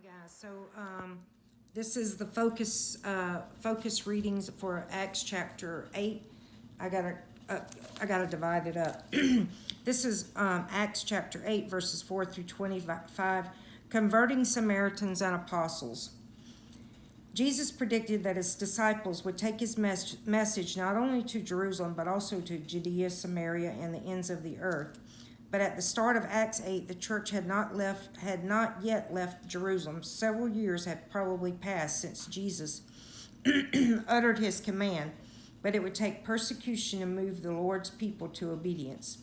Hey guys, so this is the focus readings for Acts chapter 8. I gotta divide it up. This is Acts chapter 8, verses 4 through 25, converting Samaritans and apostles. Jesus predicted that his disciples would take his message not only to Jerusalem but also to Judea, Samaria, and the ends of the earth. But at the start of Acts 8, the church had not yet left Jerusalem. Several years had probably passed since Jesus uttered his command, but it would take persecution to move the Lord's people to obedience.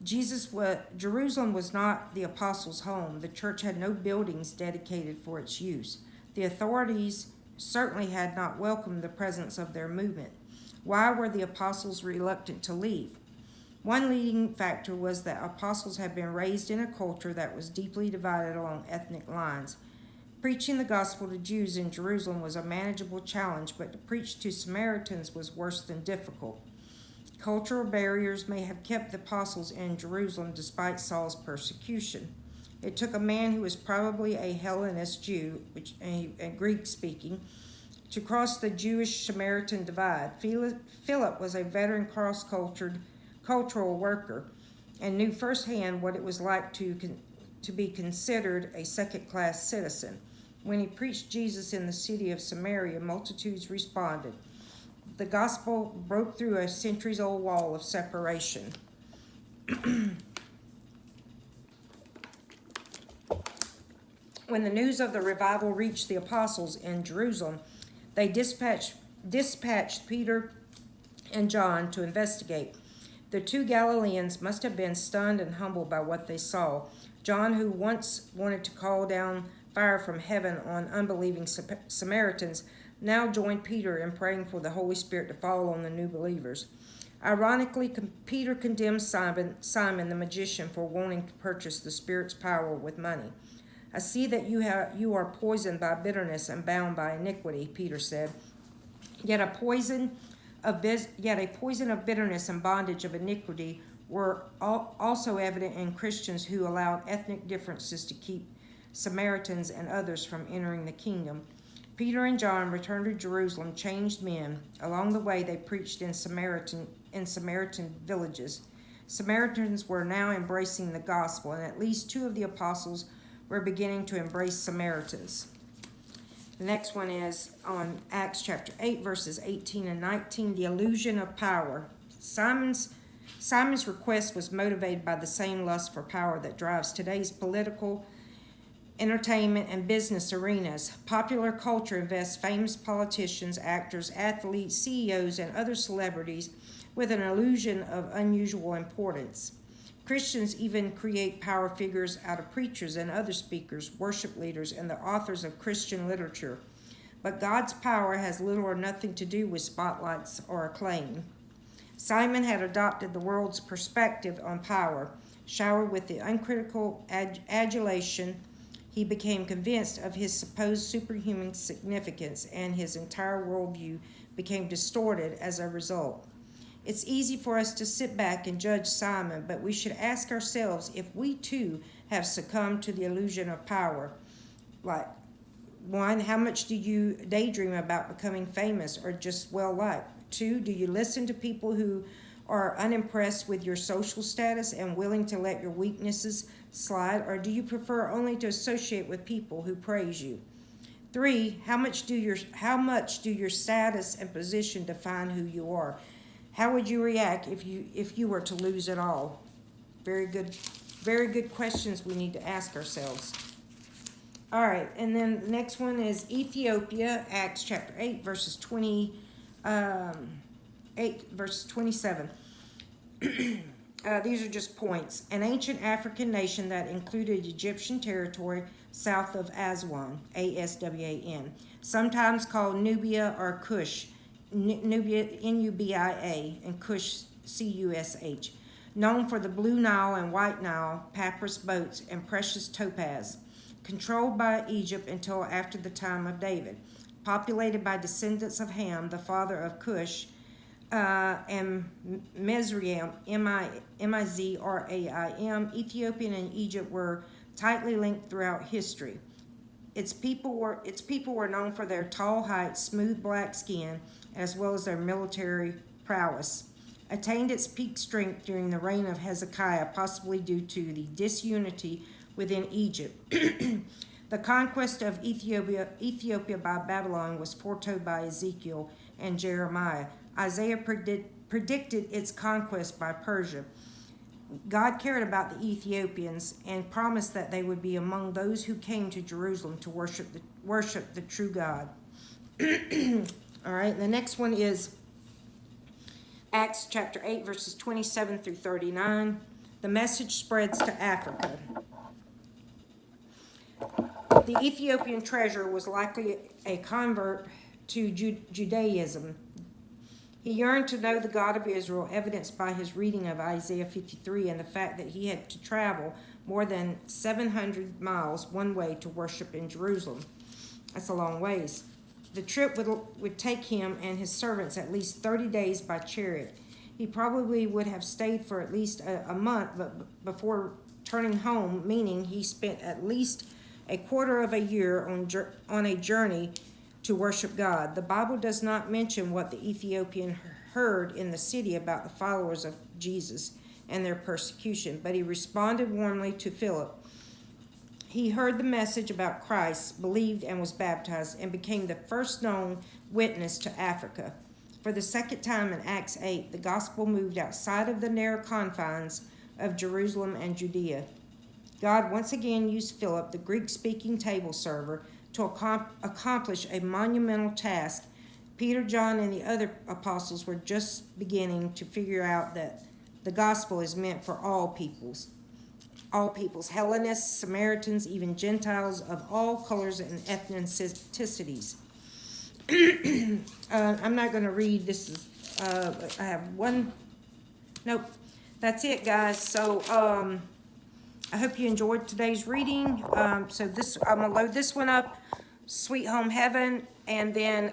Jerusalem was not the apostles' home. The church had no buildings dedicated for its use. The authorities certainly had not welcomed the presence of their movement. Why were the apostles reluctant to leave? One leading factor was that apostles had been raised in a culture that was deeply divided along ethnic lines. Preaching the gospel to Jews in Jerusalem was a manageable challenge, but to preach to Samaritans was worse than difficult. Cultural barriers may have kept the apostles in Jerusalem despite Saul's persecution. It took a man who was probably a Hellenist Jew, and Greek-speaking, to cross the Jewish-Samaritan divide. Philip was a veteran cross-cultural worker and knew firsthand what it was like to be considered a second-class citizen. When he preached Jesus in the city of Samaria, multitudes responded. The gospel broke through a centuries-old wall of separation. When the news of the revival reached the apostles in Jerusalem, they dispatched Peter and John to investigate. The two Galileans must have been stunned and humbled by what they saw. John, who once wanted to call down fire from heaven on unbelieving Samaritans, now joined Peter in praying for the Holy Spirit to fall on the new believers. Ironically, Peter condemns Simon the magician for wanting to purchase the Spirit's power with money. I see that you are poisoned by bitterness and bound by iniquity, Peter said. Yet a poison of bitterness and bondage of iniquity were also evident in Christians who allowed ethnic differences to keep Samaritans and others from entering the kingdom. Peter and John returned to Jerusalem changed men. Along the way, they preached in Samaritan villages. Samaritans were now embracing the gospel, and at least two of the apostles were beginning to embrace Samaritans. The next one is on Acts chapter 8, verses 18 and 19, the illusion of power. Simon's request was motivated by the same lust for power that drives today's political, entertainment, and business arenas. Popular culture invests famous politicians, actors, athletes, CEOs, and other celebrities with an illusion of unusual importance. Christians even create power figures out of preachers and other speakers, worship leaders, and the authors of Christian literature. But God's power has little or nothing to do with spotlights or acclaim. Simon had adopted the world's perspective on power. Showered with the uncritical adulation, he became convinced of his supposed superhuman significance, and his entire worldview became distorted as a result. It's easy for us to sit back and judge Simon, but we should ask ourselves if we too have succumbed to the illusion of power. Like, one, how much do you daydream about becoming famous or just well-liked? Two, do you listen to people who are unimpressed with your social status and willing to let your weaknesses slide, or do you prefer only to associate with people who praise you? Three, how much do your status and position define who you are? How would you react if you were to lose it all? Very good questions we need to ask ourselves. All right, and then the next one is Ethiopia, Acts chapter 8, verses 27. These are just points. An ancient African nation that included Egyptian territory south of Aswan, A-S-W-A-N, sometimes called Nubia or Cush, Nubia, N-U-B-I-A, and Cush, C-U-S-H, known for the Blue Nile and White Nile, papyrus boats, and precious topaz, controlled by Egypt until after the time of David, populated by descendants of Ham, the father of Cush, and Mizraim, M-I-Z-R-A-I-M. Ethiopia and Egypt were tightly linked throughout history. Its people were known for their tall height, smooth black skin, as well as their military prowess. Attained its peak strength during the reign of Hezekiah, possibly due to the disunity within Egypt. The conquest of Ethiopia by Babylon was foretold by Ezekiel and Jeremiah. Isaiah predicted its conquest by Persia. God cared about the Ethiopians and promised that they would be among those who came to Jerusalem to worship the true God. All right, the next one is Acts chapter 8, verses 27 through 39. The message spreads to Africa. The Ethiopian treasurer was likely a convert to Judaism. He yearned to know the God of Israel, evidenced by his reading of Isaiah 53 and the fact that he had to travel more than 700 miles one way to worship in Jerusalem. That's a long ways. The trip would take him and his servants at least 30 days by chariot. He probably would have stayed for at least a month before turning home, meaning he spent at least a quarter of a year on a journey to worship God. The Bible does not mention what the Ethiopian heard in the city about the followers of Jesus and their persecution, but he responded warmly to Philip. He heard the message about Christ, believed and was baptized, and became the first known witness to Africa. For the second time in Acts 8, the gospel moved outside of the narrow confines of Jerusalem and Judea. God once again used Philip, the Greek-speaking table server, to accomplish a monumental task. Peter, John, and the other apostles were just beginning to figure out that the gospel is meant for all peoples. All peoples, Hellenists, Samaritans, even Gentiles of all colors and ethnicities. I'm not going to read. This is, I have one. Nope. That's it, guys. So, I hope you enjoyed today's reading. I'm gonna load this one up, Sweet Home Heaven, and then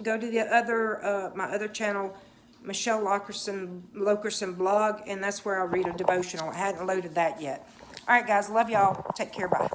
go to the other my other channel, Michelle Lokerson blog, and that's where I'll read a devotional. I hadn't loaded that yet. All right, guys, love y'all. Take care. Bye.